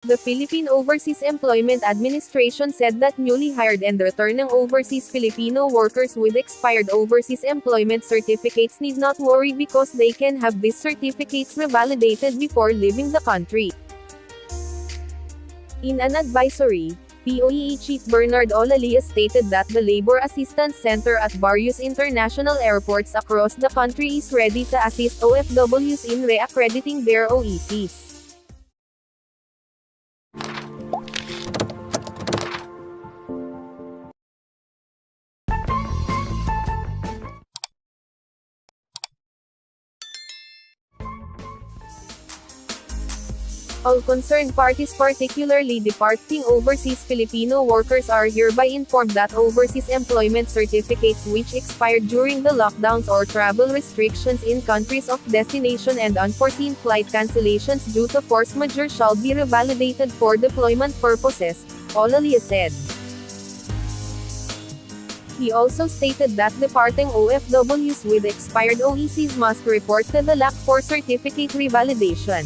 The Philippine Overseas Employment Administration said that newly hired and returning overseas Filipino workers with expired overseas employment certificates need not worry because they can have these certificates revalidated before leaving the country. In an advisory, POEA Chief Bernard Olalia stated that the Labor Assistance Center at various international airports across the country is ready to assist OFWs in re-accrediting their OECs. All concerned parties, particularly departing overseas Filipino workers, are hereby informed that overseas employment certificates which expired during the lockdowns or travel restrictions in countries of destination and unforeseen flight cancellations due to force majeure shall be revalidated for deployment purposes, Olalia said. He also stated that departing OFWs with expired OECs must report to the LAC for certificate revalidation.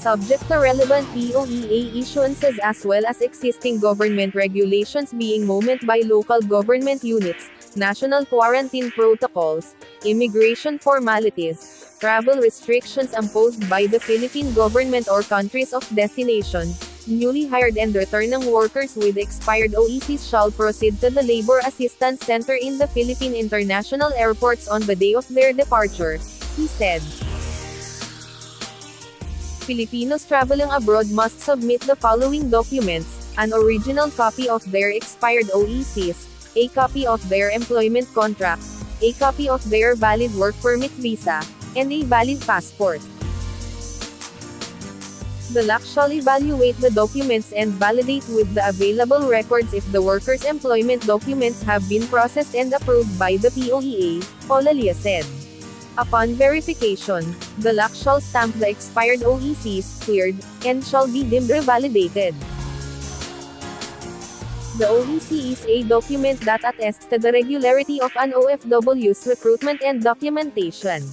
Subject to relevant POEA issuances as well as existing government regulations being moved by local government units, national quarantine protocols, immigration formalities, travel restrictions imposed by the Philippine government or countries of destination, newly hired and returning workers with expired OECs shall proceed to the Labor Assistance Center in the Philippine international airports on the day of their departure, he said. Filipinos traveling abroad must submit the following documents: an original copy of their expired OECs, a copy of their employment contract, a copy of their valid work permit visa, and a valid passport. The LAC shall evaluate the documents and validate with the available records if the workers' employment documents have been processed and approved by the POEA, Olalia said. Upon verification, the LAC shall stamp the expired OECs cleared, and shall be deemed revalidated. The OEC is a document that attests to the regularity of an OFW's recruitment and documentation.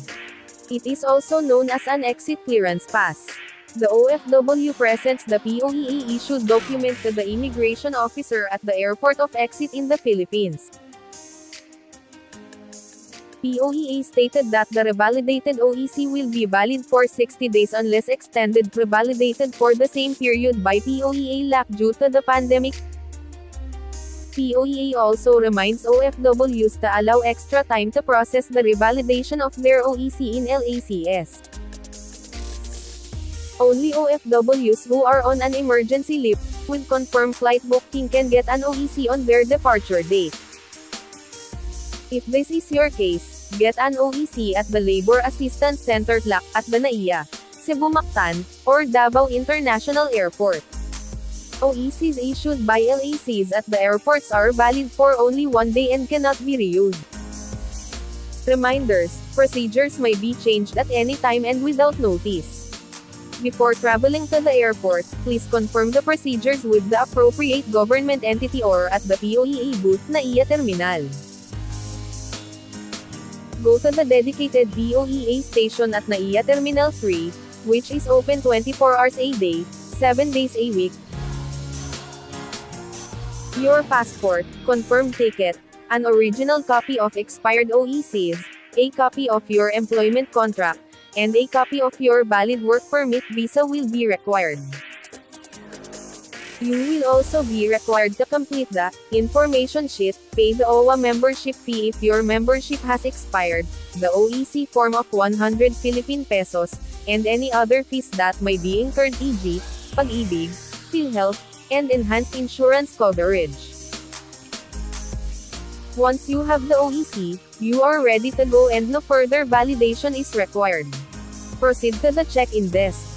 It is also known as an exit clearance pass. The OFW presents the POEA-issued document to the immigration officer at the airport of exit in the Philippines. POEA stated that the revalidated OEC will be valid for 60 days unless extended revalidated for the same period by POEA LAC due to the pandemic. POEA also reminds OFWs to allow extra time to process the revalidation of their OEC in LACS. Only OFWs who are on an emergency leave, with confirmed flight booking can get an OEC on their departure date. If this is your case, get an OEC at the Labor Assistance Center LAC at the NAIA, Cebu Mactan, or Davao International Airport. OECs issued by LACs at the airports are valid for only 1 day and cannot be reused. Reminders: procedures may be changed at any time and without notice. Before traveling to the airport, please confirm the procedures with the appropriate government entity or at the POEA booth NAIA Terminal. Go to the dedicated POEA station at NAIA Terminal 3, which is open 24 hours a day, 7 days a week. Your passport, confirmed ticket, an original copy of expired OECs, a copy of your employment contract, and a copy of your valid work permit visa will be required. You will also be required to complete the information sheet, pay the OWA membership fee if your membership has expired, the OEC form of 100 Philippine pesos, and any other fees that may be incurred, e.g., Pag-ibig, PhilHealth, and enhanced insurance coverage. Once you have the OEC, you are ready to go and no further validation is required. Proceed to the check-in desk.